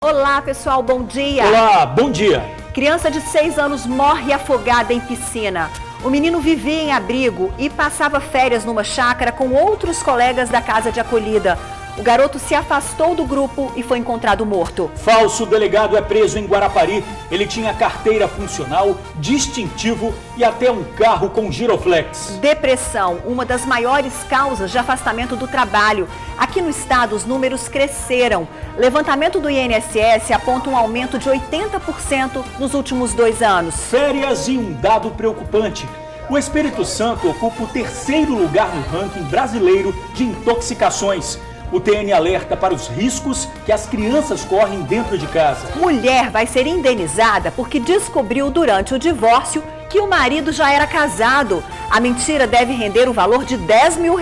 Olá, pessoal, bom dia. Olá, bom dia. Criança de 6 anos morre afogada em piscina. O menino vivia em abrigo e passava férias numa chácara com outros colegas da casa de acolhida. O garoto se afastou do grupo e foi encontrado morto. Falso delegado é preso em Guarapari. Ele tinha carteira funcional, distintivo e até um carro com giroflex. Depressão, uma das maiores causas de afastamento do trabalho. Aqui no estado, os números cresceram. Levantamento do INSS aponta um aumento de 80% nos últimos 2 anos. Férias e um dado preocupante. O Espírito Santo ocupa o 3º lugar no ranking brasileiro de intoxicações. O TN alerta para os riscos que as crianças correm dentro de casa. Mulher vai ser indenizada porque descobriu durante o divórcio que o marido já era casado. A mentira deve render o valor de R$10 mil.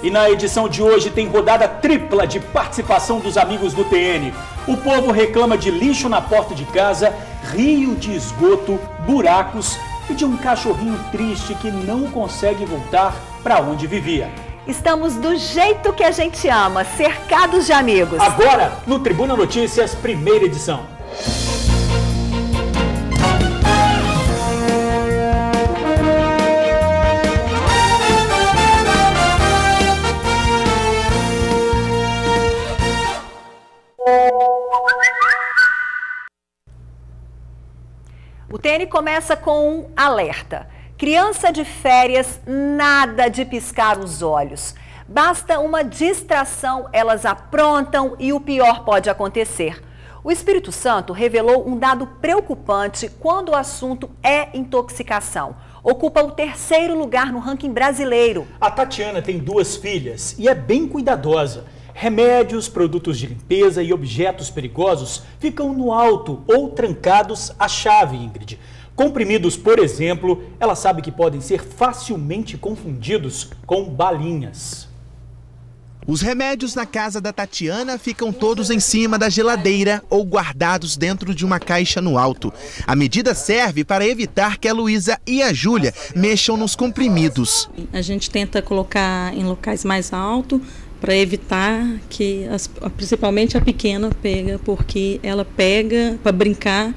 E na edição de hoje tem rodada tripla de participação dos amigos do TN. O povo reclama de lixo na porta de casa, rio de esgoto, buracos e de um cachorrinho triste que não consegue voltar para onde vivia. Estamos do jeito que a gente ama, cercados de amigos. Agora, no Tribuna Notícias, primeira edição. O TN começa com um alerta. Criança de férias, nada de piscar os olhos. Basta uma distração, elas aprontam e o pior pode acontecer. O Espírito Santo revelou um dado preocupante quando o assunto é intoxicação. Ocupa o 3º lugar no ranking brasileiro. A Tatiana tem 2 filhas e é bem cuidadosa. Remédios, produtos de limpeza e objetos perigosos ficam no alto ou trancados à chave, Ingrid. Comprimidos, por exemplo, ela sabe que podem ser facilmente confundidos com balinhas. Os remédios na casa da Tatiana ficam todos em cima da geladeira ou guardados dentro de uma caixa no alto. A medida serve para evitar que a Luísa e a Júlia mexam nos comprimidos. A gente tenta colocar em locais mais altos para evitar que, principalmente a pequena, porque ela pega para brincar.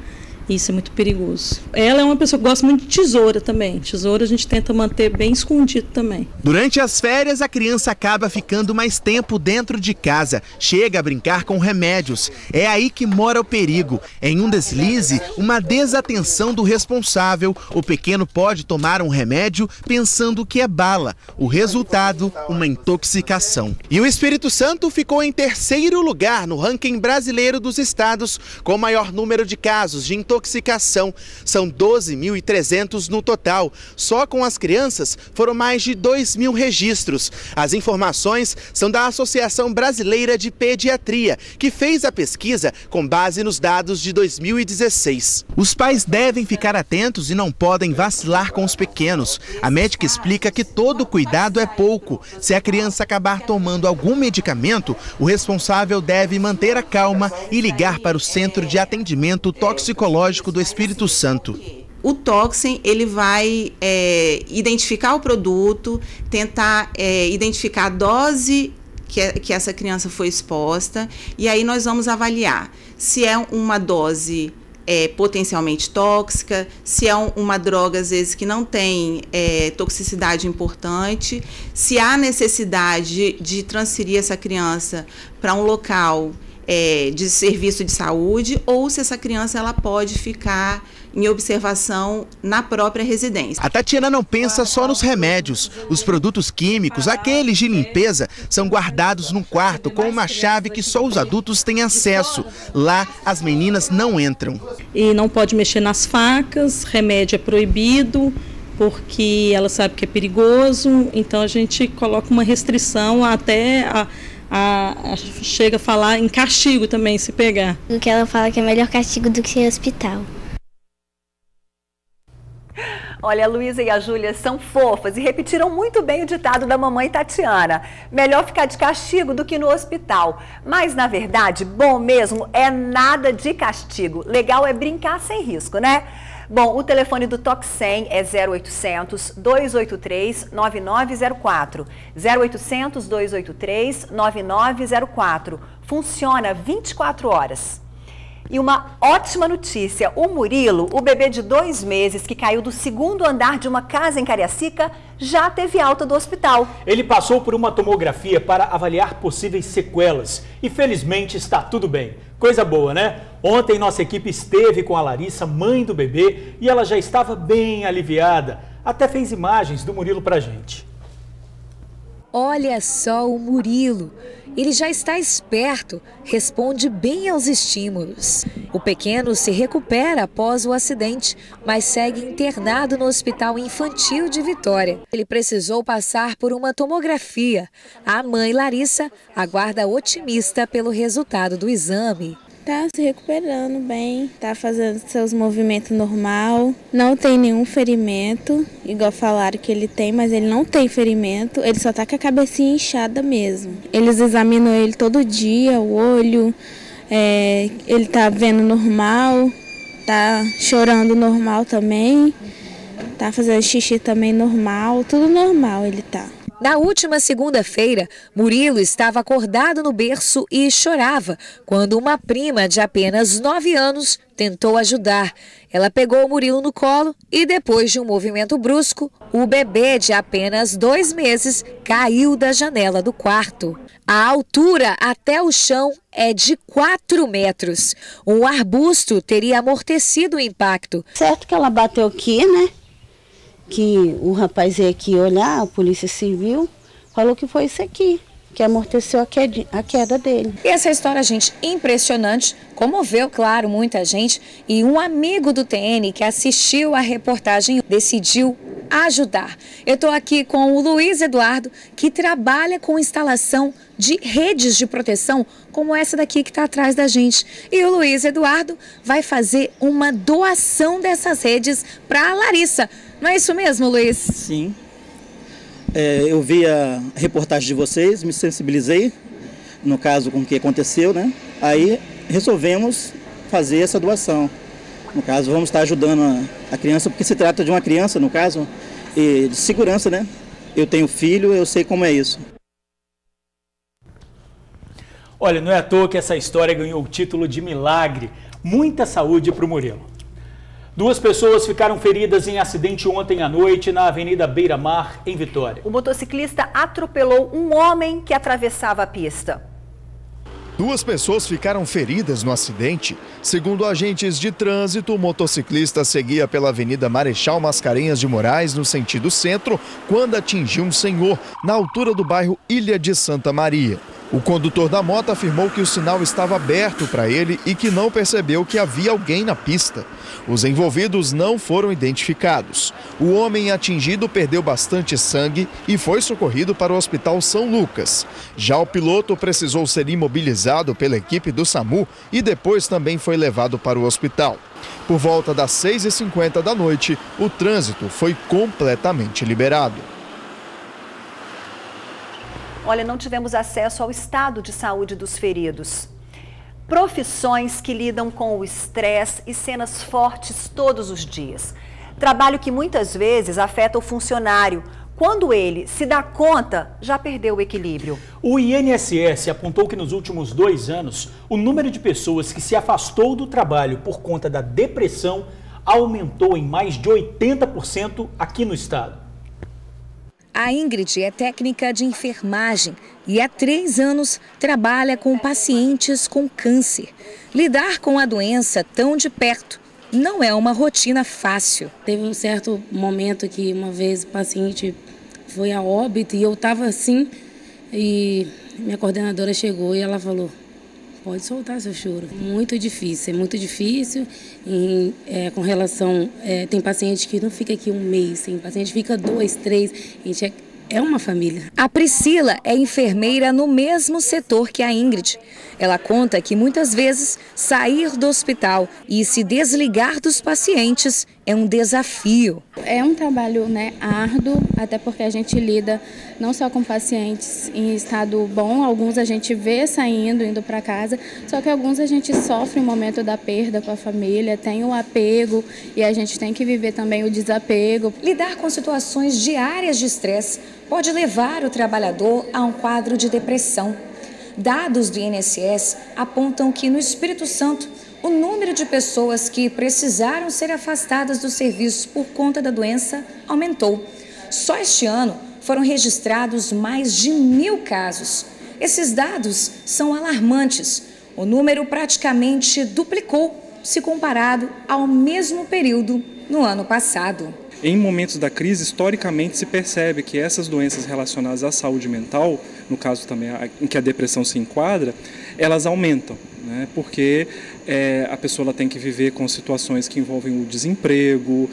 Isso é muito perigoso. Ela é uma pessoa que gosta muito de tesoura também. Tesoura a gente tenta manter bem escondido também. Durante as férias, a criança acaba ficando mais tempo dentro de casa. Chega a brincar com remédios. É aí que mora o perigo. Em um deslize, uma desatenção do responsável, o pequeno pode tomar um remédio pensando que é bala. O resultado, uma intoxicação. E o Espírito Santo ficou em 3º lugar no ranking brasileiro dos estados com maior número de casos de intoxicação. São 12.300 no total. Só com as crianças foram mais de 2.000 registros. As informações são da Associação Brasileira de Pediatria, que fez a pesquisa com base nos dados de 2016. Os pais devem ficar atentos e não podem vacilar com os pequenos. A médica explica que todo cuidado é pouco. Se a criança acabar tomando algum medicamento, o responsável deve manter a calma e ligar para o Centro de Atendimento Toxicológico do Espírito Santo. O Toxin, ele vai identificar o produto, tentar identificar a dose que essa criança foi exposta, e aí nós vamos avaliar se é uma dose potencialmente tóxica, se é uma droga, às vezes, que não tem toxicidade importante, se há necessidade de transferir essa criança para um local de serviço de saúde, ou se essa criança ela pode ficar em observação na própria residência. A Tatiana não pensa só nos remédios. Os produtos químicos, aqueles de limpeza, são guardados num quarto com uma chave que só os adultos têm acesso. Lá, as meninas não entram. E não pode mexer nas facas, remédio é proibido, porque ela sabe que é perigoso, então a gente coloca uma restrição até chega a falar em castigo também, se pegar. O que ela fala que é melhor castigo do que hospital. Olha, a Luísa e a Júlia são fofas e repetiram muito bem o ditado da mamãe Tatiana. Melhor ficar de castigo do que no hospital. Mas, na verdade, bom mesmo é nada de castigo. Legal é brincar sem risco, né? Bom, o telefone do Toxem é 0800 283 9904. 0800 283 9904. Funciona 24 horas. E uma ótima notícia, o Murilo, o bebê de 2 meses que caiu do 2º andar de uma casa em Cariacica, já teve alta do hospital. Ele passou por uma tomografia para avaliar possíveis sequelas e felizmente está tudo bem. Coisa boa, né? Ontem nossa equipe esteve com a Larissa, mãe do bebê, e ela já estava bem aliviada. Até fez imagens do Murilo pra gente. Olha só o Murilo. Ele já está esperto, responde bem aos estímulos. O pequeno se recupera após o acidente, mas segue internado no Hospital Infantil de Vitória. Ele precisou passar por uma tomografia. A mãe, Larissa, aguarda otimista pelo resultado do exame. Tá se recuperando bem, tá fazendo seus movimentos normal, não tem nenhum ferimento, igual falaram que ele tem, mas ele não tem ferimento, ele só tá com a cabecinha inchada mesmo. Eles examinam ele todo dia, o olho, ele tá vendo normal, tá chorando normal também, tá fazendo xixi também normal, tudo normal ele tá. Na última segunda-feira, Murilo estava acordado no berço e chorava quando uma prima de apenas 9 anos tentou ajudar. Ela pegou o Murilo no colo e, depois de um movimento brusco, o bebê de apenas 2 meses caiu da janela do quarto. A altura até o chão é de 4 metros. Um arbusto teria amortecido o impacto. Certo que ela bateu aqui, né? Que o rapaz veio aqui olhar, a polícia civil, falou que foi isso aqui, que amorteceu a queda dele. E essa história, gente, impressionante, comoveu, claro, muita gente. E um amigo do TN que assistiu a reportagem decidiu ajudar. Eu estou aqui com o Luiz Eduardo, que trabalha com instalação de redes de proteção, como essa daqui que está atrás da gente. E o Luiz Eduardo vai fazer uma doação dessas redes para a Larissa. Não é isso mesmo, Luiz? Sim. Eu vi a reportagem de vocês, me sensibilizei, no caso com o que aconteceu, né? Aí resolvemos fazer essa doação. No caso, vamos estar ajudando a criança, porque se trata de uma criança, no caso, e de segurança, né? Eu tenho filho, eu sei como é isso. Olha, não é à toa que essa história ganhou o título de milagre. Muita saúde para o Murilo. 2 pessoas ficaram feridas em acidente ontem à noite na Avenida Beira Mar, em Vitória. O motociclista atropelou um homem que atravessava a pista. 2 pessoas ficaram feridas no acidente. Segundo agentes de trânsito, o motociclista seguia pela Avenida Marechal Mascarenhas de Moraes, no sentido centro, quando atingiu um senhor na altura do bairro Ilha de Santa Maria. O condutor da moto afirmou que o sinal estava aberto para ele e que não percebeu que havia alguém na pista. Os envolvidos não foram identificados. O homem atingido perdeu bastante sangue e foi socorrido para o Hospital São Lucas. Já o piloto precisou ser imobilizado pela equipe do SAMU e depois também foi levado para o hospital. Por volta das 6h50 da noite, o trânsito foi completamente liberado. Olha, não tivemos acesso ao estado de saúde dos feridos. Profissões que lidam com o estresse e cenas fortes todos os dias. Trabalho que muitas vezes afeta o funcionário. Quando ele se dá conta, já perdeu o equilíbrio. O INSS apontou que nos últimos 2 anos, o número de pessoas que se afastou do trabalho por conta da depressão aumentou em mais de 80% aqui no estado. A Ingrid é técnica de enfermagem e há 3 anos trabalha com pacientes com câncer. Lidar com a doença tão de perto não é uma rotina fácil. Teve um certo momento que uma vez o paciente foi a óbito e eu estava assim e minha coordenadora chegou e ela falou: pode soltar seu choro. Muito difícil, é muito difícil. Com relação, tem paciente que não fica aqui 1 mês, tem paciente que fica 2, 3, a gente é uma família. A Priscila é enfermeira no mesmo setor que a Ingrid. Ela conta que muitas vezes sair do hospital e se desligar dos pacientes é um desafio. É um trabalho, árduo, até porque a gente lida não só com pacientes em estado bom, alguns a gente vê saindo, indo para casa, só que alguns a gente sofre o momento da perda com a família, tem o apego e a gente tem que viver também o desapego. Lidar com situações diárias de estresse pode levar o trabalhador a um quadro de depressão. Dados do INSS apontam que no Espírito Santo, o número de pessoas que precisaram ser afastadas dos serviços por conta da doença aumentou. Só este ano foram registrados mais de 1.000 casos. Esses dados são alarmantes. O número praticamente duplicou se comparado ao mesmo período no ano passado. Em momentos da crise, historicamente se percebe que essas doenças relacionadas à saúde mental, no caso também em que a depressão se enquadra, elas aumentam, né? Porque a pessoa ela tem que viver com situações que envolvem o desemprego,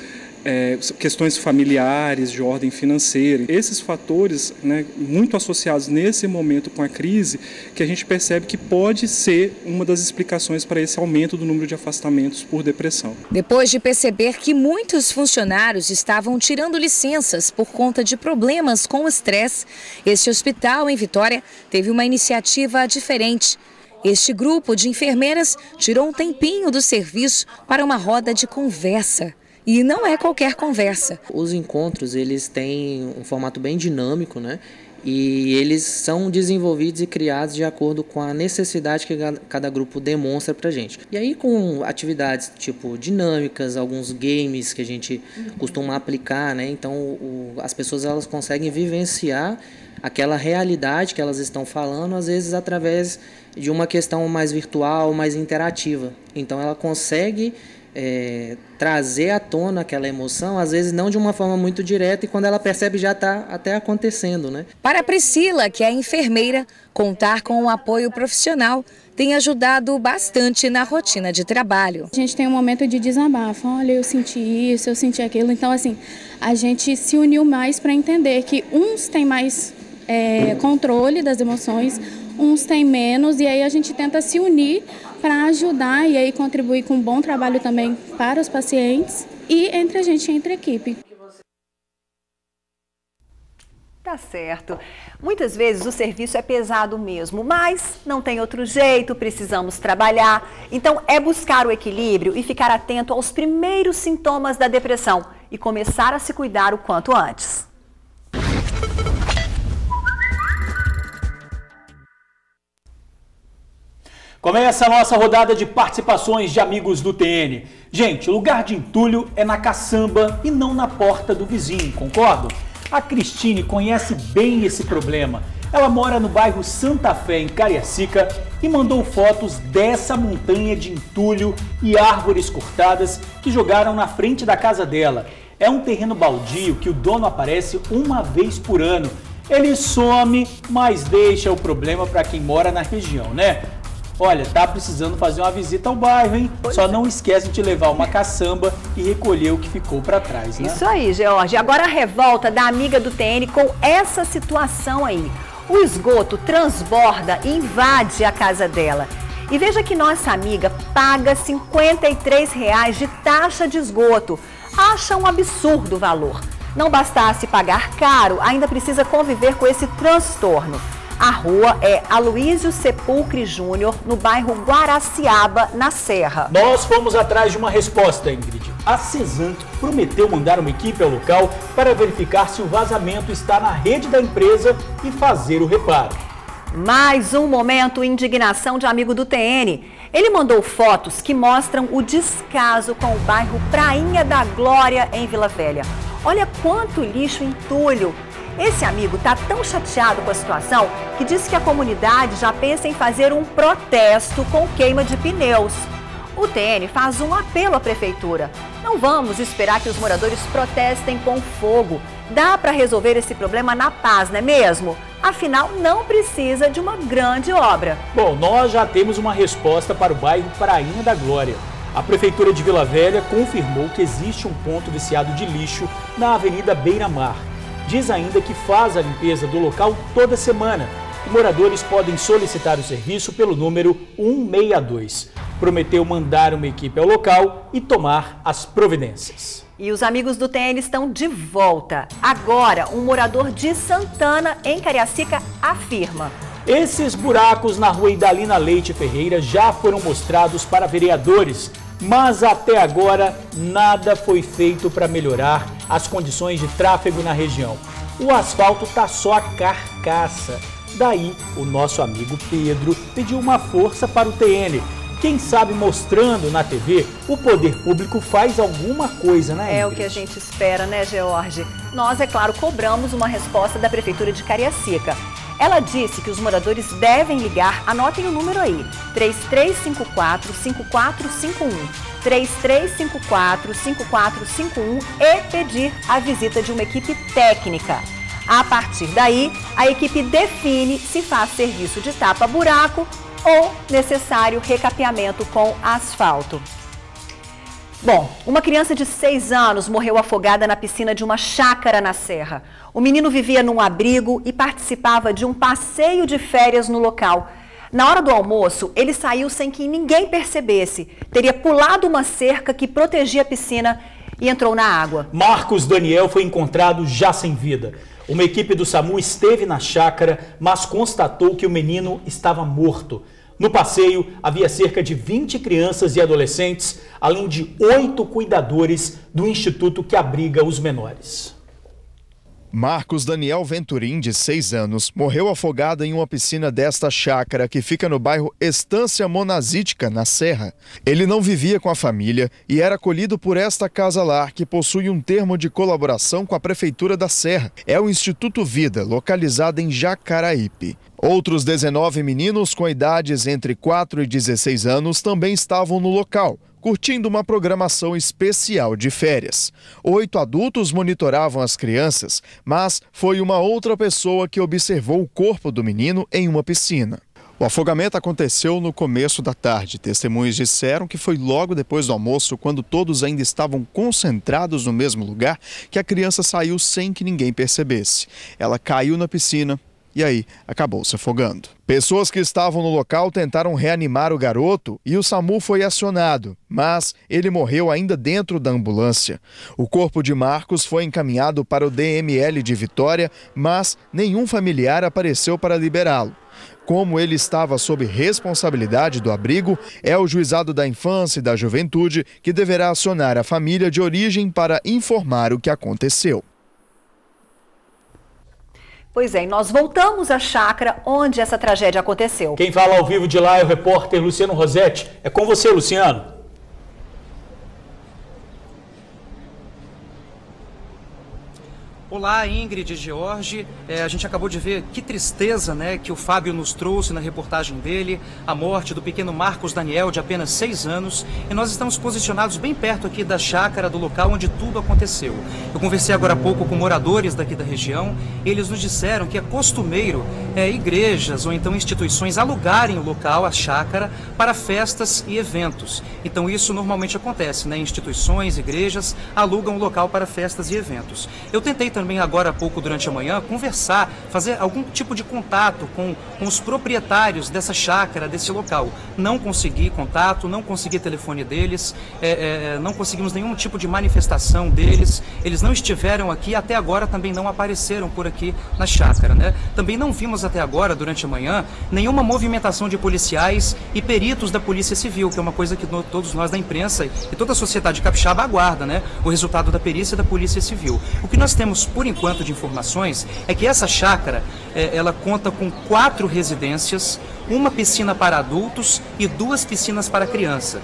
questões familiares, de ordem financeira. Esses fatores, né, muito associados nesse momento com a crise, que a gente percebe que pode ser uma das explicações para esse aumento do número de afastamentos por depressão. Depois de perceber que muitos funcionários estavam tirando licenças por conta de problemas com o estresse, este hospital em Vitória teve uma iniciativa diferente. Este grupo de enfermeiras tirou um tempinho do serviço para uma roda de conversa. E não é qualquer conversa. Os encontros, eles têm um formato bem dinâmico, né? E eles são desenvolvidos e criados de acordo com a necessidade que cada grupo demonstra pra gente. E aí com atividades tipo dinâmicas, alguns games que a gente costuma aplicar, né? Então as pessoas elas conseguem vivenciar aquela realidade que elas estão falando, às vezes através de uma questão mais virtual, mais interativa. Então ela consegue trazer à tona aquela emoção, às vezes não de uma forma muito direta, e quando ela percebe já está até acontecendo, né? Para a Priscila, que é enfermeira, contar com o apoio profissional tem ajudado bastante na rotina de trabalho. A gente tem um momento de desabafo, olha, eu senti isso, eu senti aquilo, então assim, a gente se uniu mais para entender que uns têm mais controle das emoções, uns têm menos, e aí a gente tenta se unir para ajudar e aí contribuir com um bom trabalho também para os pacientes e entre a gente, entre a equipe. Tá certo. Muitas vezes o serviço é pesado mesmo, mas não tem outro jeito, precisamos trabalhar. Então é buscar o equilíbrio e ficar atento aos primeiros sintomas da depressão e começar a se cuidar o quanto antes. Começa a nossa rodada de participações de amigos do TN. Gente, o lugar de entulho é na caçamba e não na porta do vizinho, concordam? A Cristine conhece bem esse problema. Ela mora no bairro Santa Fé, em Cariacica, e mandou fotos dessa montanha de entulho e árvores cortadas que jogaram na frente da casa dela. É um terreno baldio que o dono aparece uma vez por ano. Ele some, mas deixa o problema para quem mora na região, né? Olha, tá precisando fazer uma visita ao bairro, hein? Só não esquece de levar uma caçamba e recolher o que ficou para trás, né? Isso aí, George. Agora a revolta da amiga do TN com essa situação aí. O esgoto transborda e invade a casa dela. E veja que nossa amiga paga R$ 53,00 de taxa de esgoto. Acha um absurdo o valor. Não bastasse pagar caro, ainda precisa conviver com esse transtorno. A rua é Aloísio Sepulcre Júnior, no bairro Guaraciaba, na Serra. Nós fomos atrás de uma resposta, Ingrid. A Cesanto prometeu mandar uma equipe ao local para verificar se o vazamento está na rede da empresa e fazer o reparo. Mais um momento indignação de amigo do TN. Ele mandou fotos que mostram o descaso com o bairro Prainha da Glória, em Vila Velha. Olha quanto lixo entulho. Esse amigo está tão chateado com a situação que disse que a comunidade já pensa em fazer um protesto com queima de pneus. O TN faz um apelo à prefeitura. Não vamos esperar que os moradores protestem com fogo. Dá para resolver esse problema na paz, não é mesmo? Afinal, não precisa de uma grande obra. Bom, nós já temos uma resposta para o bairro Prainha da Glória. A Prefeitura de Vila Velha confirmou que existe um ponto viciado de lixo na Avenida Beira Mar. Diz ainda que faz a limpeza do local toda semana. Moradores podem solicitar o serviço pelo número 162. Prometeu mandar uma equipe ao local e tomar as providências. E os amigos do TN estão de volta. Agora, um morador de Santana, em Cariacica, afirma: esses buracos na rua Idalina Leite Ferreira já foram mostrados para vereadores, mas até agora nada foi feito para melhorar as condições de tráfego na região. O asfalto tá só a carcaça. Daí, o nosso amigo Pedro pediu uma força para o TN. quem sabe mostrando na TV, o poder público faz alguma coisa, né, Ingrid? É o que a gente espera, né, George? Nós, é claro, cobramos uma resposta da Prefeitura de Cariacica. Ela disse que os moradores devem ligar, anotem o número aí, 3354-5451, 3354-5451 e pedir a visita de uma equipe técnica. A partir daí, a equipe define se faz serviço de tapa-buraco ou necessário recapeamento com asfalto. Bom, uma criança de 6 anos morreu afogada na piscina de uma chácara na Serra. O menino vivia num abrigo e participava de um passeio de férias no local. Na hora do almoço, ele saiu sem que ninguém percebesse. Teria pulado uma cerca que protegia a piscina e entrou na água. Marcos Daniel foi encontrado já sem vida. Uma equipe do SAMU esteve na chácara, mas constatou que o menino estava morto. No passeio, havia cerca de 20 crianças e adolescentes, além de 8 cuidadores do instituto que abriga os menores. Marcos Daniel Venturim, de 6 anos, morreu afogado em uma piscina desta chácara que fica no bairro Estância Monazítica, na Serra. Ele não vivia com a família e era acolhido por esta casa-lar, que possui um termo de colaboração com a Prefeitura da Serra. É o Instituto Vida, localizado em Jacaraípe. Outros 19 meninos com idades entre 4 e 16 anos também estavam no local, curtindo uma programação especial de férias. 8 adultos monitoravam as crianças, mas foi uma outra pessoa que observou o corpo do menino em uma piscina. O afogamento aconteceu no começo da tarde. Testemunhas disseram que foi logo depois do almoço, quando todos ainda estavam concentrados no mesmo lugar, que a criança saiu sem que ninguém percebesse. Ela caiu na piscina e aí acabou se afogando. Pessoas que estavam no local tentaram reanimar o garoto e o SAMU foi acionado, mas ele morreu ainda dentro da ambulância. O corpo de Marcos foi encaminhado para o DML de Vitória, mas nenhum familiar apareceu para liberá-lo. Como ele estava sob responsabilidade do abrigo, é o Juizado da Infância e da Juventude que deverá acionar a família de origem para informar o que aconteceu. Pois é, e nós voltamos à chácara onde essa tragédia aconteceu. Quem fala ao vivo de lá é o repórter Luciano Rosetti. É com você, Luciano. Olá, Ingrid e George. A gente acabou de ver que tristeza, né, que o Fábio nos trouxe na reportagem dele, a morte do pequeno Marcos Daniel, de apenas 6 anos. E nós estamos posicionados bem perto aqui da chácara, do local onde tudo aconteceu. Eu conversei agora há pouco com moradores daqui da região. Eles nos disseram que é costumeiro igrejas ou então instituições alugarem o local, a chácara, para festas e eventos. Então isso normalmente acontece, né? Instituições, igrejas alugam o local para festas e eventos. Eu tentei também agora há pouco, durante a manhã, conversar, fazer algum tipo de contato com os proprietários dessa chácara, desse local. Não consegui contato, não consegui telefone deles, não conseguimos nenhum tipo de manifestação deles. Eles não estiveram aqui, até agora também não apareceram por aqui na chácara, né? Também não vimos até agora, durante a manhã, nenhuma movimentação de policiais e peritos da Polícia Civil, que é uma coisa que todos nós da imprensa e toda a sociedade capixaba aguarda, né? O resultado da perícia da Polícia Civil. O que nós temos, por enquanto, de informações é que essa chácara, ela conta com 4 residências, uma piscina para adultos e 2 piscinas para crianças,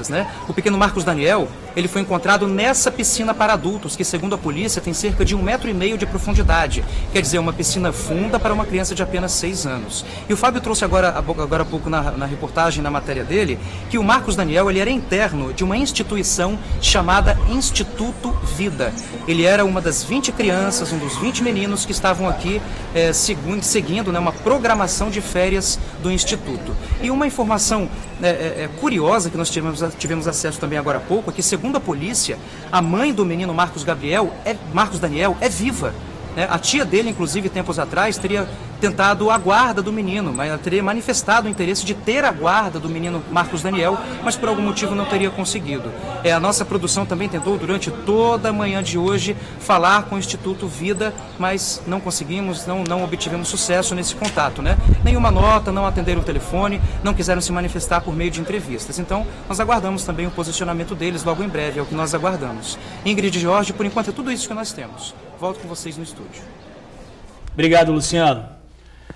né? O pequeno Marcos Daniel, ele foi encontrado nessa piscina para adultos, que segundo a polícia tem cerca de 1,5 metro de profundidade. Quer dizer, uma piscina funda para uma criança de apenas 6 anos. E o Fábio trouxe agora há pouco na reportagem, na matéria dele, que o Marcos Daniel, ele era interno de uma instituição chamada Instituto Vida. Ele era uma das 20 crianças, um dos 20 meninos que estavam aqui seguindo, né, uma programação de férias do Instituto. E uma informação curiosa que nós tivemos acesso também agora há pouco é que, segundo a polícia, a mãe do menino Marcos Daniel é viva. A tia dele, inclusive, tempos atrás, teria tentado a guarda do menino, mas ela teria manifestado o interesse de ter a guarda do menino Marcos Daniel, mas por algum motivo não teria conseguido. A nossa produção também tentou, durante toda a manhã de hoje, falar com o Instituto Vida, mas não conseguimos, não obtivemos sucesso nesse contato, né? Nenhuma nota, não atenderam o telefone, não quiseram se manifestar por meio de entrevistas. Então, nós aguardamos também o posicionamento deles logo em breve, é o que nós aguardamos. Ingrid e Jorge, por enquanto é tudo isso que nós temos. Volto com vocês no estúdio. Obrigado, Luciano.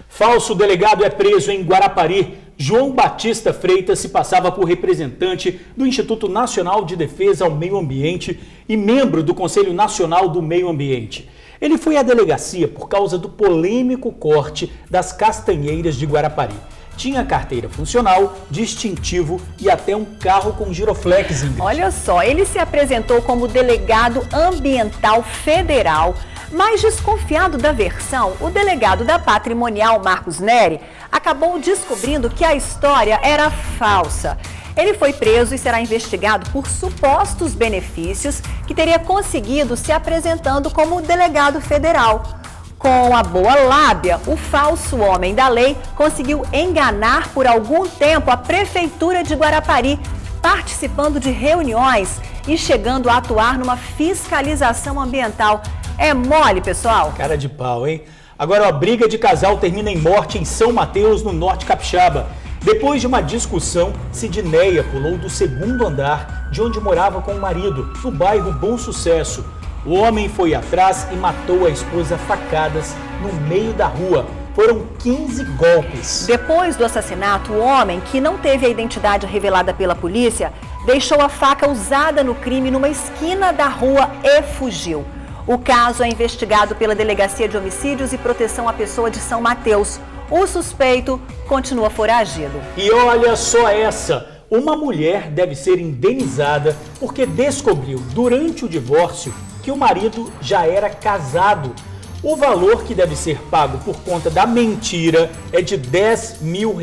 Falso delegado é preso em Guarapari. João Batista Freitas se passava por representante do Instituto Nacional de Defesa ao Meio Ambiente e membro do Conselho Nacional do Meio Ambiente. Ele foi à delegacia por causa do polêmico corte das castanheiras de Guarapari. Tinha carteira funcional, distintivo e até um carro com giroflex. Olha só, ele se apresentou como delegado ambiental federal, mas desconfiado da versão, o delegado da Patrimonial, Marcos Neri, acabou descobrindo que a história era falsa. Ele foi preso e será investigado por supostos benefícios que teria conseguido se apresentando como delegado federal. Com a boa lábia, o falso homem da lei conseguiu enganar por algum tempo a Prefeitura de Guarapari, participando de reuniões e chegando a atuar numa fiscalização ambiental. É mole, pessoal? Cara de pau, hein? Agora a briga de casal termina em morte em São Mateus, no norte capixaba. Depois de uma discussão, Sidneia pulou do segundo andar de onde morava com o marido, no bairro Bom Sucesso. O homem foi atrás e matou a esposa a facadas no meio da rua. Foram 15 golpes. Depois do assassinato, o homem, que não teve a identidade revelada pela polícia, deixou a faca usada no crime numa esquina da rua e fugiu. O caso é investigado pela Delegacia de Homicídios e Proteção à Pessoa de São Mateus. O suspeito continua foragido. E olha só essa! Uma mulher deve ser indenizada porque descobriu durante o divórcio que o marido já era casado. O valor que deve ser pago por conta da mentira é de R$10 mil.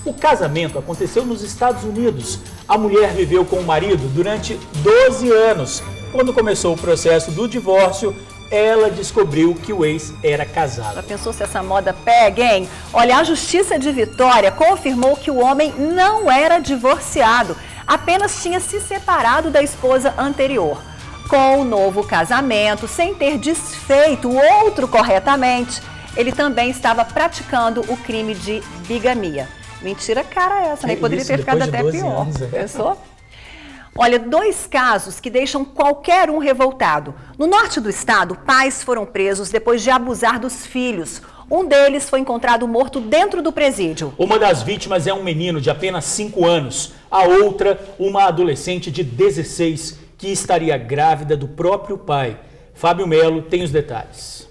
O casamento aconteceu nos Estados Unidos. A mulher viveu com o marido durante 12 anos. Quando começou o processo do divórcio, ela descobriu que o ex era casado. Já pensou se essa moda pega, hein? Olha, a Justiça de Vitória confirmou que o homem não era divorciado, apenas tinha se separado da esposa anterior. Com o novo casamento, sem ter desfeito o outro corretamente, ele também estava praticando o crime de bigamia. Mentira cara essa, né? Poderia ter ficado até pior. Pensou? Olha, 2 casos que deixam qualquer um revoltado. No norte do estado, pais foram presos depois de abusar dos filhos. Um deles foi encontrado morto dentro do presídio. Uma das vítimas é um menino de apenas 5 anos. A outra, uma adolescente de 16, que estaria grávida do próprio pai. Fábio Melo tem os detalhes.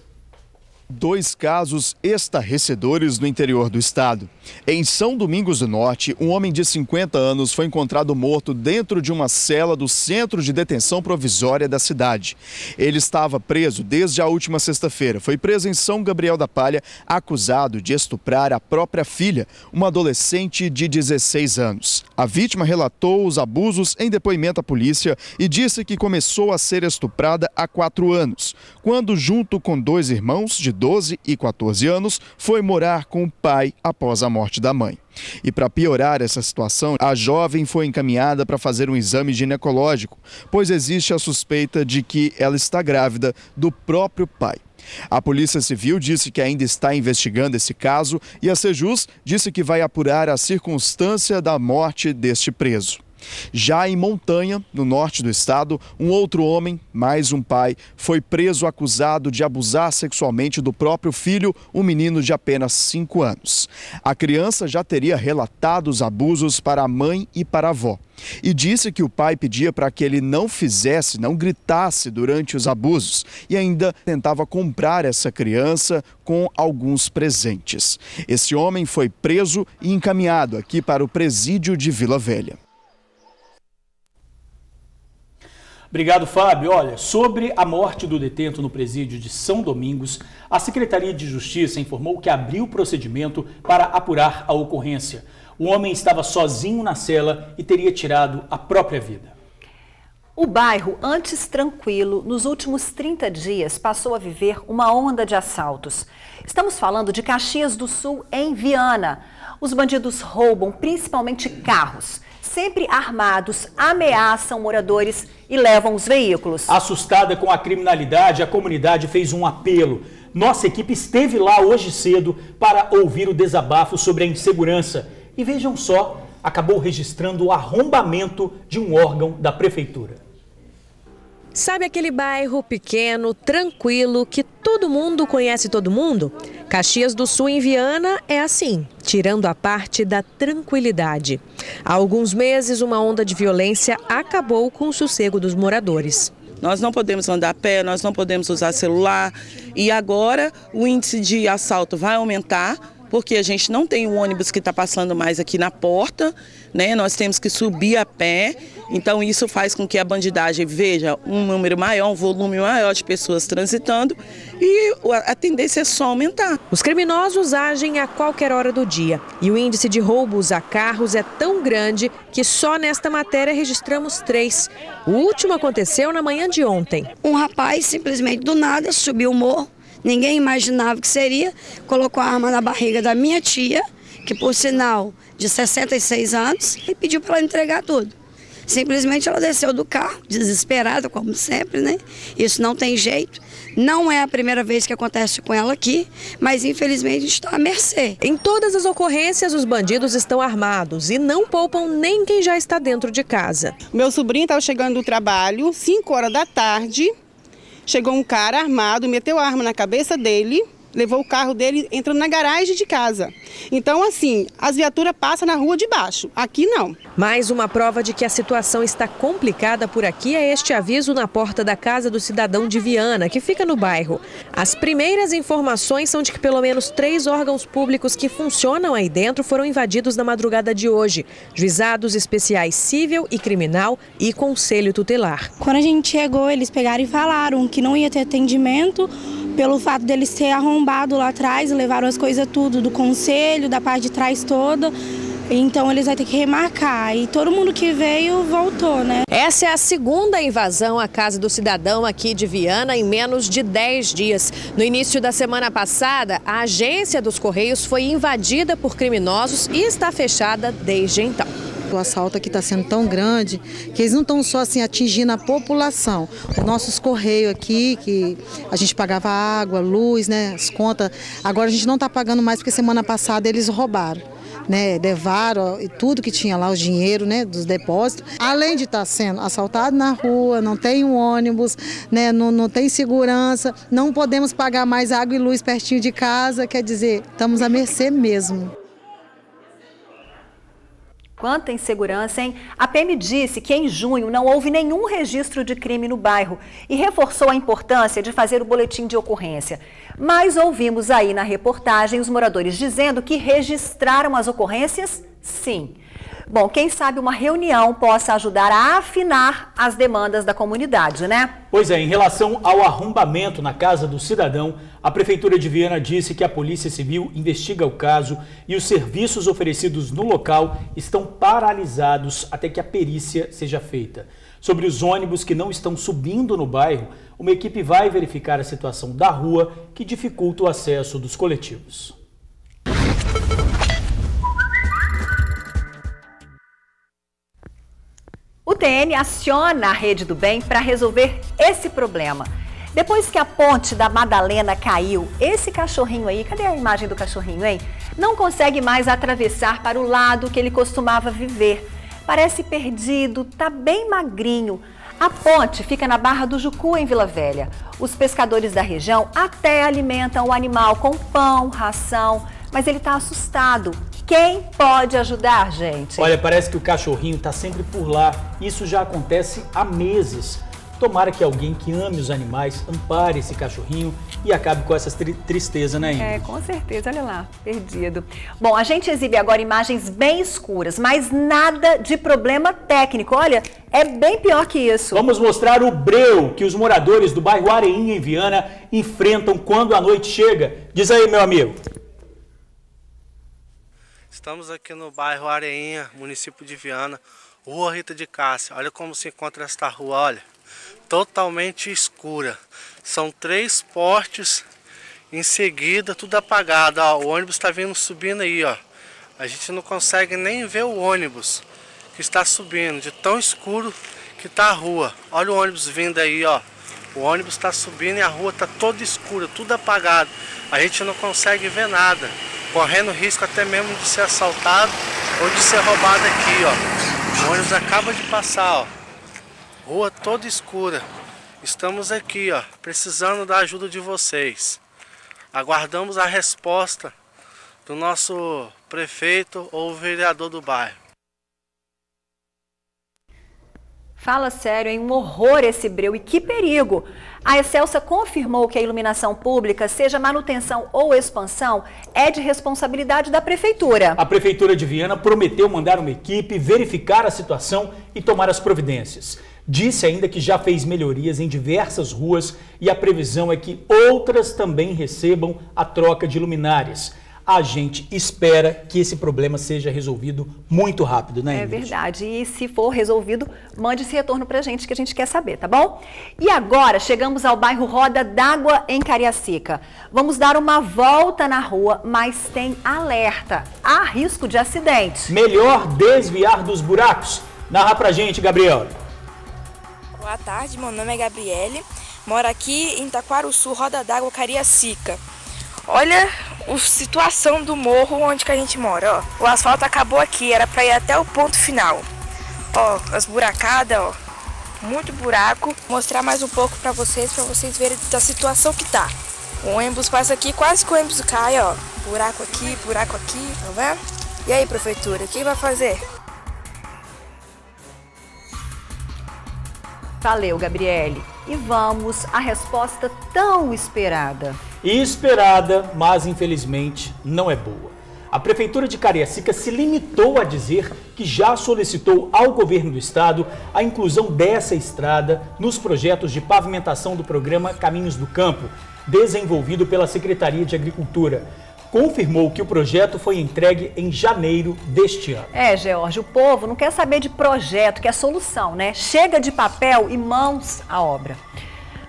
2 casos estarrecedores no interior do estado. Em São Domingos do Norte, um homem de 50 anos foi encontrado morto dentro de uma cela do Centro de Detenção Provisória da cidade. Ele estava preso desde a última sexta-feira. Foi preso em São Gabriel da Palha, acusado de estuprar a própria filha, uma adolescente de 16 anos. A vítima relatou os abusos em depoimento à polícia e disse que começou a ser estuprada há 4 anos, quando, junto com 2 irmãos de 12 e 14 anos, foi morar com o pai após a morte da mãe. E para piorar essa situação, a jovem foi encaminhada para fazer um exame ginecológico, pois existe a suspeita de que ela está grávida do próprio pai. A Polícia Civil disse que ainda está investigando esse caso e a Sejus disse que vai apurar a circunstância da morte deste preso. Já em Montanha, no norte do estado, um outro homem, mais um pai, foi preso acusado de abusar sexualmente do próprio filho, um menino de apenas 5 anos. A criança já teria relatado os abusos para a mãe e para a avó e disse que o pai pedia para que ele não gritasse durante os abusos e ainda tentava comprar essa criança com alguns presentes. Esse homem foi preso e encaminhado aqui para o presídio de Vila Velha. Obrigado, Fábio. Olha, sobre a morte do detento no presídio de São Domingos, a Secretaria de Justiça informou que abriu procedimento para apurar a ocorrência. O homem estava sozinho na cela e teria tirado a própria vida. O bairro, antes tranquilo, nos últimos 30 dias passou a viver uma onda de assaltos. Estamos falando de Caxias do Sul, em Viana. Os bandidos roubam principalmente carros. Sempre armados, ameaçam moradores e levam os veículos. Assustada com a criminalidade, a comunidade fez um apelo. Nossa equipe esteve lá hoje cedo para ouvir o desabafo sobre a insegurança. E vejam só, acabou registrando o arrombamento de um órgão da prefeitura. Sabe aquele bairro pequeno, tranquilo, que todo mundo conhece todo mundo? Caxias do Sul, em Viana, é assim, tirando a parte da tranquilidade. Há alguns meses, uma onda de violência acabou com o sossego dos moradores. Nós não podemos andar a pé, nós não podemos usar celular e agora o índice de assalto vai aumentar porque a gente não tem um ônibus que está passando mais aqui na porta, né? Nós temos que subir a pé, então isso faz com que a bandidagem veja um número maior, um volume maior de pessoas transitando e a tendência é só aumentar. Os criminosos agem a qualquer hora do dia e o índice de roubos a carros é tão grande que só nesta matéria registramos 3. O último aconteceu na manhã de ontem. Um rapaz simplesmente do nada subiu o morro, ninguém imaginava que seria, colocou a arma na barriga da minha tia, que por sinal de 66 anos, e pediu para ela entregar tudo. Simplesmente ela desceu do carro, desesperada, como sempre, né? Isso não tem jeito. Não é a primeira vez que acontece com ela aqui, mas infelizmente a gente está à mercê. Em todas as ocorrências, os bandidos estão armados e não poupam nem quem já está dentro de casa. Meu sobrinho estava chegando do trabalho, 5 horas da tarde, chegou um cara armado, meteu a arma na cabeça dele, levou o carro dele entrando na garagem de casa. Então, assim, as viaturas passam na rua de baixo, aqui não. Mais uma prova de que a situação está complicada por aqui é este aviso na porta da casa do cidadão de Viana, que fica no bairro. As primeiras informações são de que pelo menos 3 órgãos públicos que funcionam aí dentro foram invadidos na madrugada de hoje. Juizados especiais civil e criminal e conselho tutelar. Quando a gente chegou, eles pegaram e falaram que não ia ter atendimento, pelo fato deles ter arrombado lá atrás, levaram as coisas tudo do conselho, da parte de trás toda. Então eles vão ter que remarcar e todo mundo que veio voltou, né? Essa é a segunda invasão à casa do cidadão aqui de Viana em menos de 10 dias. No início da semana passada, a agência dos Correios foi invadida por criminosos e está fechada desde então. O assalto aqui está sendo tão grande que eles não estão só assim atingindo a população. Os nossos correios aqui, que a gente pagava água, luz, né, as contas, agora a gente não está pagando mais porque semana passada eles roubaram. Né, levaram tudo que tinha lá, o dinheiro, né, dos depósitos. Além de estar sendo assaltado na rua, não tem um ônibus, né, não tem segurança, não podemos pagar mais água e luz pertinho de casa, quer dizer, estamos à mercê mesmo. Quanta insegurança, hein? A PM disse que em junho não houve nenhum registro de crime no bairro e reforçou a importância de fazer o boletim de ocorrência. Mas ouvimos aí na reportagem os moradores dizendo que registraram as ocorrências, sim. Bom, quem sabe uma reunião possa ajudar a afinar as demandas da comunidade, né? Pois é, em relação ao arrombamento na casa do cidadão, a Prefeitura de Viana disse que a Polícia Civil investiga o caso e os serviços oferecidos no local estão paralisados até que a perícia seja feita. Sobre os ônibus que não estão subindo no bairro, uma equipe vai verificar a situação da rua que dificulta o acesso dos coletivos. O TN aciona a Rede do Bem para resolver esse problema. Depois que a ponte da Madalena caiu, esse cachorrinho aí, cadê a imagem do cachorrinho, hein? Não consegue mais atravessar para o lado que ele costumava viver. Parece perdido, tá bem magrinho. A ponte fica na Barra do Jucu, em Vila Velha. Os pescadores da região até alimentam o animal com pão, ração, mas ele tá assustado. Quem pode ajudar, gente? Olha, parece que o cachorrinho está sempre por lá. Isso já acontece há meses. Tomara que alguém que ame os animais ampare esse cachorrinho e acabe com essa tristeza, né, Ingrid? É, com certeza. Olha lá, perdido. Bom, a gente exibe agora imagens bem escuras, mas nada de problema técnico. Olha, é bem pior que isso. Vamos mostrar o breu que os moradores do bairro Areinha, em Viana, enfrentam quando a noite chega. Diz aí, meu amigo. Estamos aqui no bairro Areinha, município de Viana, Rua Rita de Cássia. Olha como se encontra esta rua, olha, totalmente escura. São 3 postes, em seguida tudo apagado. Ó, o ônibus está vindo subindo aí, ó. A gente não consegue nem ver o ônibus que está subindo, de tão escuro que está a rua. Olha o ônibus vindo aí, ó. O ônibus está subindo e a rua está toda escura, tudo apagado. A gente não consegue ver nada, correndo risco até mesmo de ser assaltado ou de ser roubado aqui, ó. O ônibus acaba de passar, ó. Rua toda escura. Estamos aqui, ó, precisando da ajuda de vocês. Aguardamos a resposta do nosso prefeito ou vereador do bairro. Fala sério, hein? Um horror esse breu e que perigo! A Excelsa confirmou que a iluminação pública, seja manutenção ou expansão, é de responsabilidade da Prefeitura. A Prefeitura de Viana prometeu mandar uma equipe, verificar a situação e tomar as providências. Disse ainda que já fez melhorias em diversas ruas e a previsão é que outras também recebam a troca de luminárias. A gente espera que esse problema seja resolvido muito rápido, né, Ingrid? É verdade. E se for resolvido, mande esse retorno pra gente que a gente quer saber, tá bom? E agora chegamos ao bairro Roda d'Água, em Cariacica. Vamos dar uma volta na rua, mas tem alerta. Há risco de acidente. Melhor desviar dos buracos. Narra pra gente, Gabriel. Boa tarde, meu nome é Gabriele. Moro aqui em Taquaruçu, Roda d'Água, Cariacica. Olha a situação do morro onde que a gente mora, ó. O asfalto acabou aqui, era para ir até o ponto final. Ó, as buracadas, ó. Muito buraco. Vou mostrar mais um pouco para vocês verem da situação que tá. O ônibus passa aqui, quase que o ônibus cai, ó. Buraco aqui, tá vendo? E aí, prefeitura, o que vai fazer? Valeu, Gabriele. E vamos à resposta tão esperada. Esperada, mas infelizmente não é boa. A Prefeitura de Cariacica se limitou a dizer que já solicitou ao governo do estado a inclusão dessa estrada nos projetos de pavimentação do programa Caminhos do Campo, desenvolvido pela Secretaria de Agricultura. Confirmou que o projeto foi entregue em janeiro deste ano. George, o povo não quer saber de projeto, quer solução, né? Chega de papel e mãos à obra.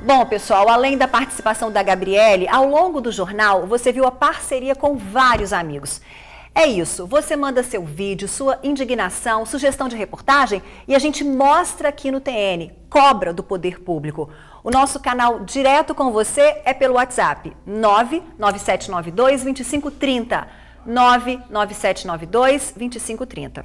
Bom, pessoal, além da participação da Gabriele, ao longo do jornal você viu a parceria com vários amigos. É isso, você manda seu vídeo, sua indignação, sugestão de reportagem e a gente mostra aqui no TN, cobra do poder público. O nosso canal direto com você é pelo WhatsApp, 99792-2530, 99792-2530.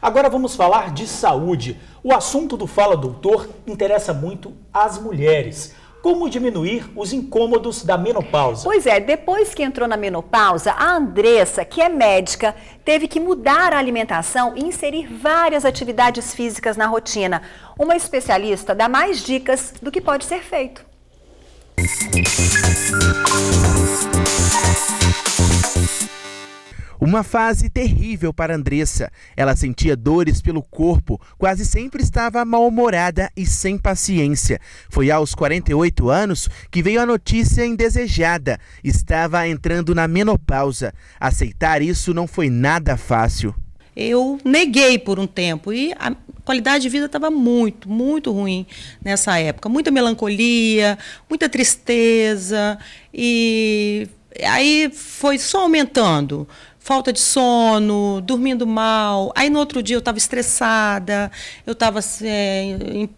Agora vamos falar de saúde. O assunto do Fala Doutor interessa muito às mulheres. Como diminuir os incômodos da menopausa? Pois é, depois que entrou na menopausa, a Andressa, que é médica, teve que mudar a alimentação e inserir várias atividades físicas na rotina. Uma especialista dá mais dicas do que pode ser feito. Uma fase terrível para Andressa. Ela sentia dores pelo corpo, quase sempre estava mal-humorada e sem paciência. Foi aos 48 anos que veio a notícia indesejada. Estava entrando na menopausa. Aceitar isso não foi nada fácil. Eu neguei por um tempo e a qualidade de vida estava muito ruim nessa época. Muita melancolia, muita tristeza e aí foi só aumentando. Falta de sono, dormindo mal. Aí no outro dia eu estava estressada, eu estava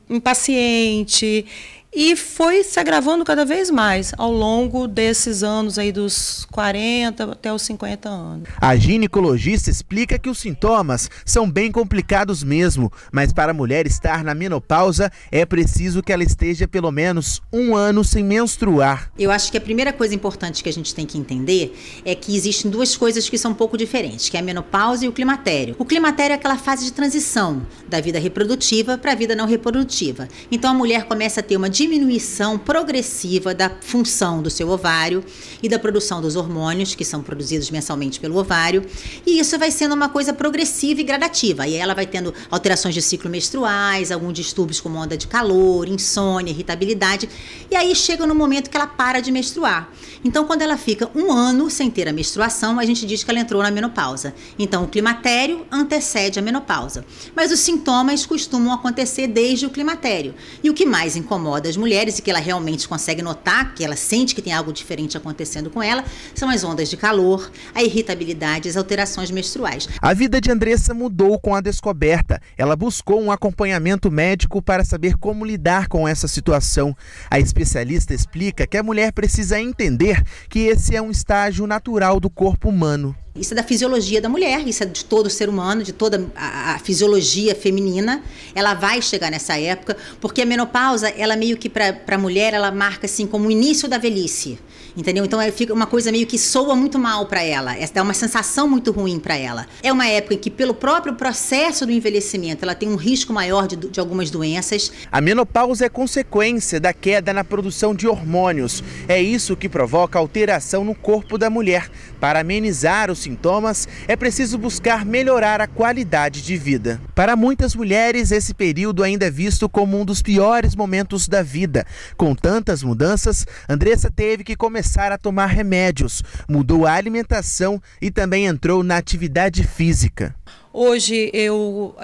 impaciente. E foi se agravando cada vez mais ao longo desses anos aí dos 40 até os 50 anos. A ginecologista explica que os sintomas são bem complicados mesmo, mas para a mulher estar na menopausa é preciso que ela esteja pelo menos um ano sem menstruar. Eu acho que a primeira coisa importante que a gente tem que entender é que existem duas coisas que são um pouco diferentes, que é a menopausa e o climatério. O climatério é aquela fase de transição da vida reprodutiva para a vida não reprodutiva. Então a mulher começa a ter uma diminuição progressiva da função do seu ovário e da produção dos hormônios que são produzidos mensalmente pelo ovário, e isso vai sendo uma coisa progressiva e gradativa. E ela vai tendo alterações de ciclo menstruais, alguns distúrbios como onda de calor, insônia, irritabilidade, e aí chega no momento que ela para de menstruar. Então, quando ela fica um ano sem ter a menstruação, a gente diz que ela entrou na menopausa. Então, o climatério antecede a menopausa. Mas os sintomas costumam acontecer desde o climatério. E o que mais incomoda as mulheres e que ela realmente consegue notar, que ela sente que tem algo diferente acontecendo com ela, são as ondas de calor, a irritabilidade, as alterações menstruais. A vida de Andressa mudou com a descoberta. Ela buscou um acompanhamento médico para saber como lidar com essa situação. A especialista explica que a mulher precisa entender que esse é um estágio natural do corpo humano. Isso é da fisiologia da mulher, isso é de todo ser humano, de toda a fisiologia feminina. Ela vai chegar nessa época, porque a menopausa, ela meio que para a mulher, ela marca assim como o início da velhice. Entendeu? Então fica uma coisa meio que soa muito mal para ela, dá uma sensação muito ruim para ela. É uma época em que, pelo próprio processo do envelhecimento, ela tem um risco maior de algumas doenças. A menopausa é consequência da queda na produção de hormônios. É isso que provoca alteração no corpo da mulher. Para amenizar os sintomas, é preciso buscar melhorar a qualidade de vida. Para muitas mulheres, esse período ainda é visto como um dos piores momentos da vida. Com tantas mudanças, Andressa teve que começar a tomar remédios, mudou a alimentação e também entrou na atividade física. Hoje eu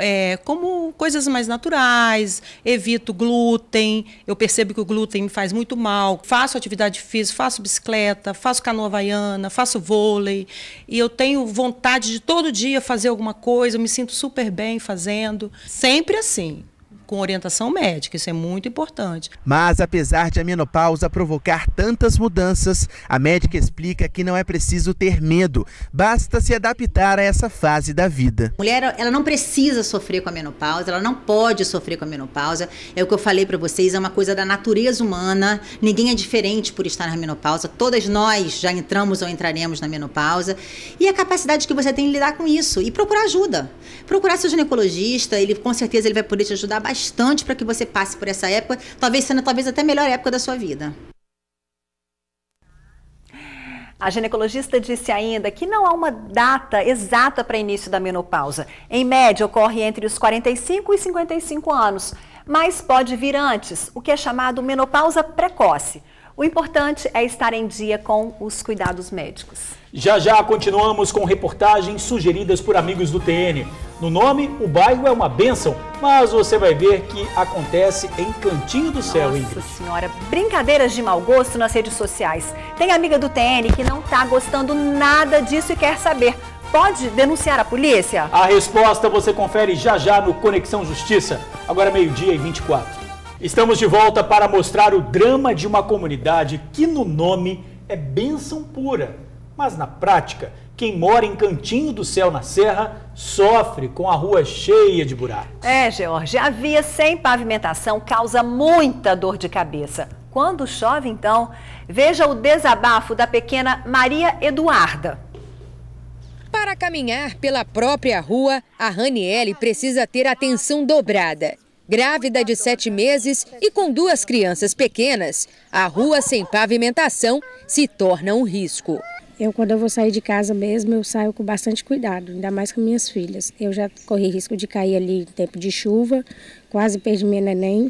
como coisas mais naturais, evito glúten, eu percebo que o glúten me faz muito mal. Faço atividade física, faço bicicleta, faço canoa havaiana, faço vôlei. E eu tenho vontade de todo dia fazer alguma coisa, eu me sinto super bem fazendo. Sempre assim, com orientação médica, isso é muito importante. Mas apesar de a menopausa provocar tantas mudanças, a médica explica que não é preciso ter medo, basta se adaptar a essa fase da vida. A mulher, ela não precisa sofrer com a menopausa, ela não pode sofrer com a menopausa, é o que eu falei para vocês, é uma coisa da natureza humana, ninguém é diferente por estar na menopausa, todas nós já entramos ou entraremos na menopausa, e a capacidade que você tem de lidar com isso, e procurar ajuda. Procurar seu ginecologista, ele com certeza ele vai poder te ajudar bastante para que você passe por essa época, talvez até a melhor época da sua vida. A ginecologista disse ainda que não há uma data exata para início da menopausa. Em média, ocorre entre os 45 e 55 anos, mas pode vir antes, o que é chamado menopausa precoce. O importante é estar em dia com os cuidados médicos. Já continuamos com reportagens sugeridas por amigos do TN. No nome, o bairro é uma bênção, mas você vai ver que acontece em Cantinho do Céu, Ingrid. Nossa senhora, brincadeiras de mau gosto nas redes sociais. Tem amiga do TN que não está gostando nada disso e quer saber. Pode denunciar a polícia? A resposta você confere já no Conexão Justiça, agora 12h24. Estamos de volta para mostrar o drama de uma comunidade que no nome é bênção pura, mas na prática, quem mora em Cantinho do Céu, na Serra, sofre com a rua cheia de buracos. George, a via sem pavimentação causa muita dor de cabeça. Quando chove, então, veja o desabafo da pequena Maria Eduarda. Para caminhar pela própria rua, a Raniele precisa ter atenção dobrada. Grávida de 7 meses e com 2 crianças pequenas, a rua sem pavimentação se torna um risco. Quando eu vou sair de casa mesmo, eu saio com bastante cuidado, ainda mais com minhas filhas. Eu já corri risco de cair ali em tempo de chuva, quase perdi minha neném.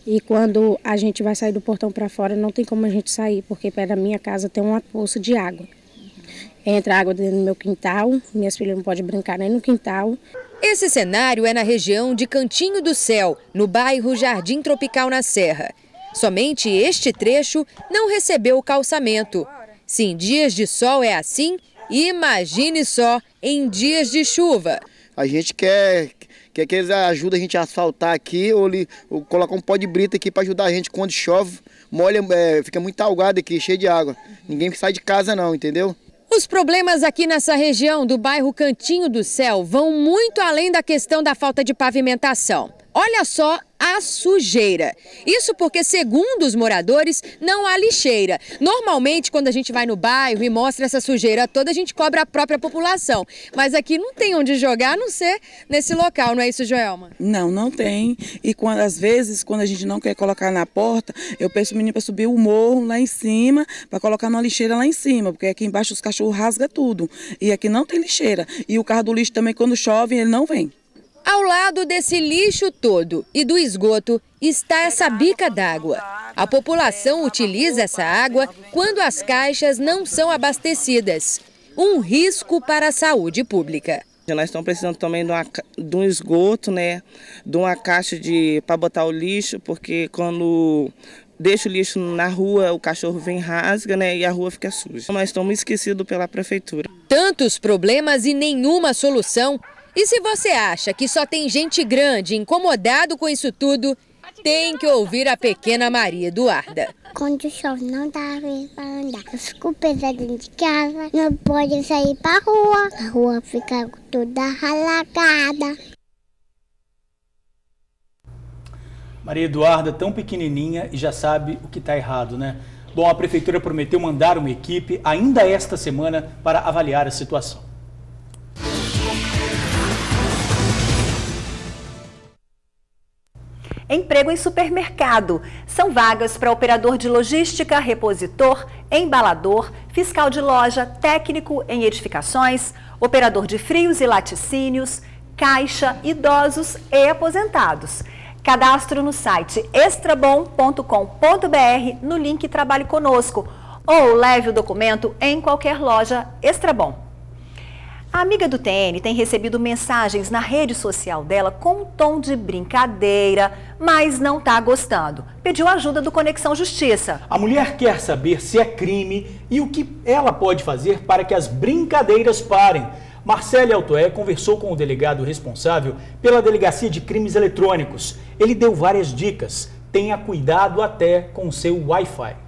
E quando a gente vai sair do portão para fora, não tem como a gente sair, porque perto da minha casa tem uma poça de água. Entra água dentro do meu quintal, minhas filhas não podem brincar nem no quintal. Esse cenário é na região de Cantinho do Céu, no bairro Jardim Tropical, na Serra. Somente este trecho não recebeu o calçamento. Se em dias de sol é assim, imagine só em dias de chuva. A gente quer que eles ajudem a gente a asfaltar aqui ou colocar um pó de brita aqui para ajudar a gente. Quando chove, molha, fica muito algado aqui, cheio de água. Ninguém sai de casa não, entendeu? Os problemas aqui nessa região do bairro Cantinho do Céu vão muito além da questão da falta de pavimentação. Olha só a sujeira. Isso porque, segundo os moradores, não há lixeira. Normalmente, quando a gente vai no bairro e mostra essa sujeira toda, a gente cobra a própria população. Mas aqui não tem onde jogar, a não ser nesse local, não é isso, Joelma? Não, não tem. E às vezes, quando a gente não quer colocar na porta, eu peço o menino para subir o morro lá em cima, para colocar numa lixeira lá em cima, porque aqui embaixo os cachorros rasgam tudo. E aqui não tem lixeira. E o carro do lixo também, quando chove, ele não vem. Ao lado desse lixo todo e do esgoto está essa bica d'água. A população utiliza essa água quando as caixas não são abastecidas. Um risco para a saúde pública. Nós estamos precisando também de um esgoto, né? De uma caixa para botar o lixo, porque quando deixa o lixo na rua, o cachorro vem rasga, né? E a rua fica suja. Nós estamos esquecidos pela prefeitura. Tantos problemas e nenhuma solução. E se você acha que só tem gente grande incomodado com isso tudo, tem que ouvir a pequena Maria Eduarda. Quando chove não dá para andar. Eu fico presa dentro de casa, não pode sair pra rua. A rua fica toda alagada. Maria Eduarda, tão pequenininha e já sabe o que está errado, né? Bom, a Prefeitura prometeu mandar uma equipe ainda esta semana para avaliar a situação. Emprego em supermercado. São vagas para operador de logística, repositor, embalador, fiscal de loja, técnico em edificações, operador de frios e laticínios, caixa, idosos e aposentados. Cadastro no site extrabom.com.br no link Trabalhe Conosco ou leve o documento em qualquer loja Extrabom. A amiga do TN tem recebido mensagens na rede social dela com um tom de brincadeira, mas não está gostando. Pediu ajuda do Conexão Justiça. A mulher quer saber se é crime e o que ela pode fazer para que as brincadeiras parem. Marcele Altoé conversou com o delegado responsável pela Delegacia de Crimes Eletrônicos. Ele deu várias dicas. Tenha cuidado até com o seu Wi-Fi.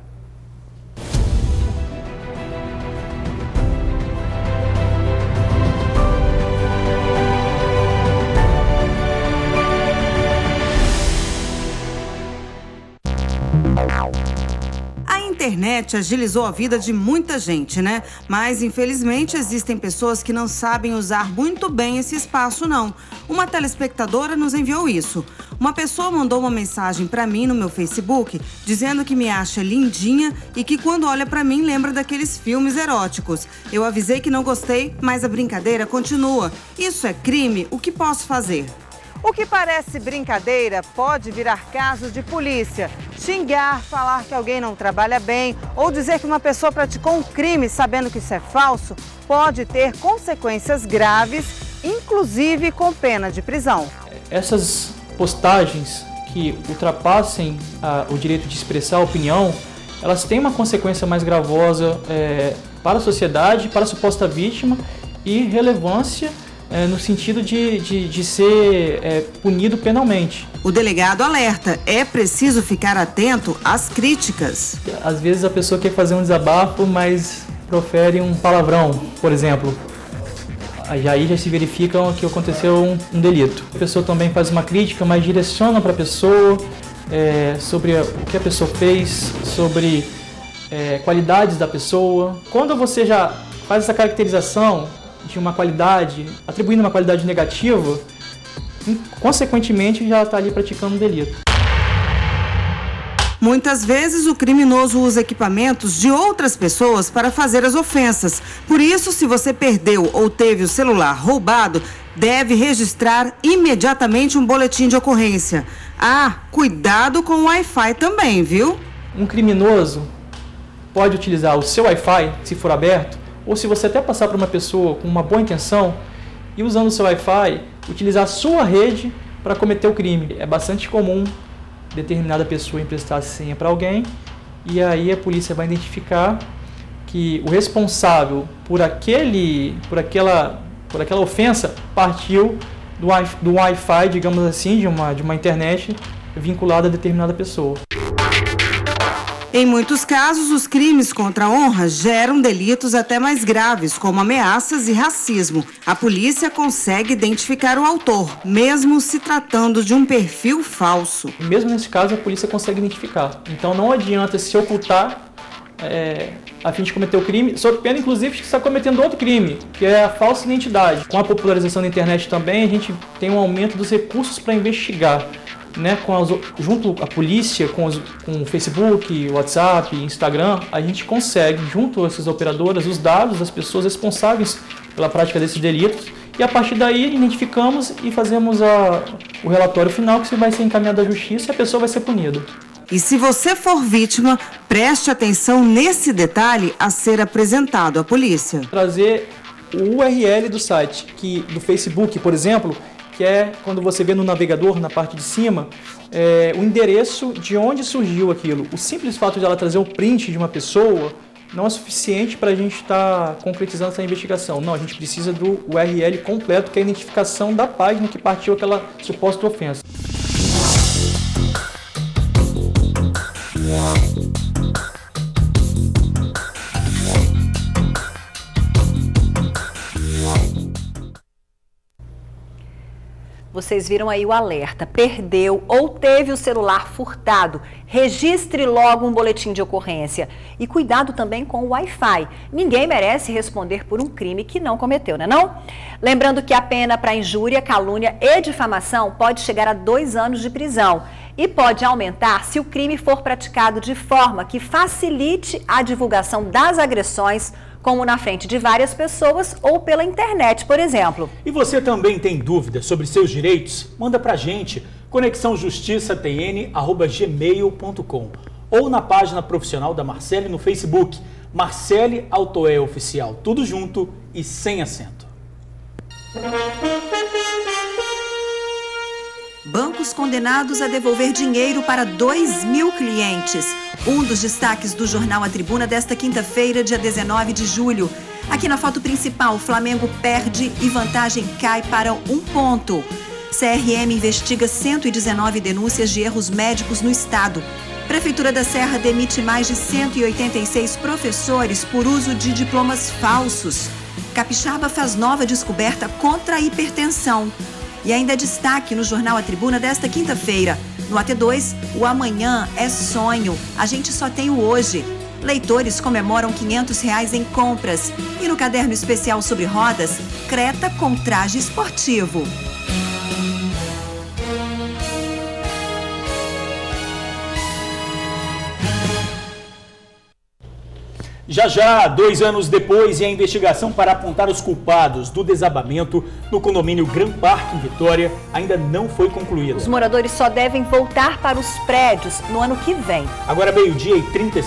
A internet agilizou a vida de muita gente, né? Mas, infelizmente, existem pessoas que não sabem usar muito bem esse espaço, não. Uma telespectadora nos enviou isso. Uma pessoa mandou uma mensagem pra mim no meu Facebook, dizendo que me acha lindinha e que quando olha pra mim lembra daqueles filmes eróticos. Eu avisei que não gostei, mas a brincadeira continua. Isso é crime? O que posso fazer? O que parece brincadeira pode virar caso de polícia. Xingar, falar que alguém não trabalha bem ou dizer que uma pessoa praticou um crime sabendo que isso é falso pode ter consequências graves, inclusive com pena de prisão. Essas postagens que ultrapassem o direito de expressar a opinião, elas têm uma consequência mais gravosa para a sociedade, para a suposta vítima e relevância no sentido de ser punido penalmente. O delegado alerta, é preciso ficar atento às críticas. Às vezes a pessoa quer fazer um desabafo, mas profere um palavrão, por exemplo. Aí já se verifica que aconteceu um delito. A pessoa também faz uma crítica, mas direciona para a pessoa sobre o que a pessoa fez, sobre qualidades da pessoa. Quando você já faz essa caracterização de uma qualidade, atribuindo uma qualidade negativa, consequentemente já está ali praticando um delito. Muitas vezes o criminoso usa equipamentos de outras pessoas para fazer as ofensas. Por isso, se você perdeu ou teve o celular roubado, deve registrar imediatamente um boletim de ocorrência. Ah, cuidado com o Wi-Fi também, viu? Um criminoso pode utilizar o seu Wi-Fi, se for aberto, ou se você até passar para uma pessoa com uma boa intenção e usando o seu Wi-Fi, utilizar a sua rede para cometer o crime. É bastante comum determinada pessoa emprestar a senha para alguém e aí a polícia vai identificar que o responsável por aquela ofensa partiu do Wi-Fi, digamos assim, de uma internet vinculada a determinada pessoa. Em muitos casos, os crimes contra a honra geram delitos até mais graves, como ameaças e racismo. A polícia consegue identificar o autor, mesmo se tratando de um perfil falso. Mesmo nesse caso, a polícia consegue identificar. Então não adianta se ocultar a fim de cometer o crime, sob pena, inclusive, de estar cometendo outro crime, que é a falsa identidade. Com a popularização da internet também, a gente tem um aumento dos recursos para investigar. Junto à polícia, com o Facebook, WhatsApp, Instagram, a gente consegue, junto a essas operadoras, os dados das pessoas responsáveis pela prática desses delitos e a partir daí identificamos e fazemos o relatório final que vai ser encaminhado à justiça e a pessoa vai ser punida. E se você for vítima, preste atenção nesse detalhe a ser apresentado à polícia. Trazer o URL do site, do Facebook, por exemplo, que é quando você vê no navegador, na parte de cima, o endereço de onde surgiu aquilo. O simples fato de ela trazer o print de uma pessoa não é suficiente para a gente estar concretizando essa investigação. Não, a gente precisa do URL completo, que é a identificação da página que partiu aquela suposta ofensa. Vocês viram aí o alerta, perdeu ou teve o celular furtado, registre logo um boletim de ocorrência. E cuidado também com o Wi-Fi. Ninguém merece responder por um crime que não cometeu, né não? Lembrando que a pena para injúria, calúnia e difamação pode chegar a 2 anos de prisão. E pode aumentar se o crime for praticado de forma que facilite a divulgação das agressões, como na frente de várias pessoas ou pela internet, por exemplo. E você também tem dúvidas sobre seus direitos? Manda pra gente, conexãojustiçatn@gmail.com ou na página profissional da Marcele no Facebook, Marcele Autoé Oficial, tudo junto e sem acento. Bancos condenados a devolver dinheiro para 2.000 clientes. Um dos destaques do jornal A Tribuna desta quinta-feira, dia 19 de julho. Aqui na foto principal, o Flamengo perde e vantagem cai para 1 ponto. CRM investiga 119 denúncias de erros médicos no estado. Prefeitura da Serra demite mais de 186 professores por uso de diplomas falsos. Capixaba faz nova descoberta contra a hipertensão. E ainda destaque no jornal A Tribuna desta quinta-feira. No AT2, o amanhã é sonho. A gente só tem o hoje. Leitores comemoram R$500 em compras. E no caderno especial sobre rodas, Creta com traje esportivo. Já, 2 anos depois, e a investigação para apontar os culpados do desabamento no condomínio Gran Parque em Vitória ainda não foi concluída. Os moradores só devem voltar para os prédios no ano que vem. Agora 12h35.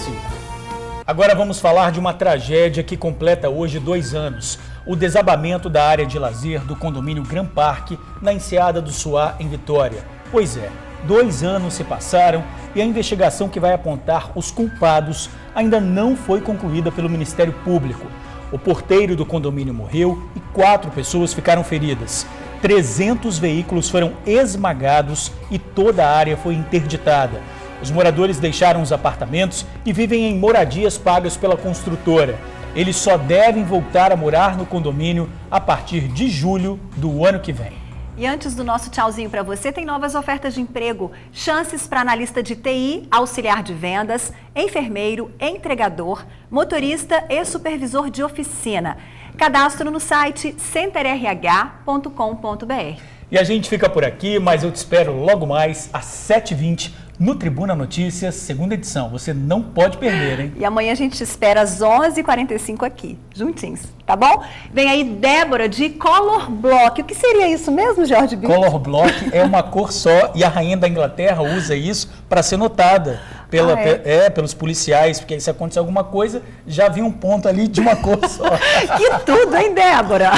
Agora vamos falar de uma tragédia que completa hoje 2 anos. O desabamento da área de lazer do condomínio Gran Parque na Enseada do Suá, em Vitória. Pois é, 2 anos se passaram e a investigação que vai apontar os culpados ainda não foi concluída pelo Ministério Público. O porteiro do condomínio morreu e 4 pessoas ficaram feridas. 300 veículos foram esmagados e toda a área foi interditada. Os moradores deixaram os apartamentos e vivem em moradias pagas pela construtora. Eles só devem voltar a morar no condomínio a partir de julho do ano que vem. E antes do nosso tchauzinho para você, tem novas ofertas de emprego. Chances para analista de TI, auxiliar de vendas, enfermeiro, entregador, motorista e supervisor de oficina. Cadastro no site centerrh.com.br. E a gente fica por aqui, mas eu te espero logo mais às 7h20 no Tribuna Notícias, segunda edição. Você não pode perder, hein? E amanhã a gente te espera às 11h45 aqui, juntinhos, tá bom? Vem aí Débora de Color Block. O que seria isso mesmo, Jorge Brito? Color Block é uma cor só e a rainha da Inglaterra usa isso para ser notada pelos policiais, porque se acontecer alguma coisa, já vi um ponto ali de uma cor só. Que tudo, hein, Débora?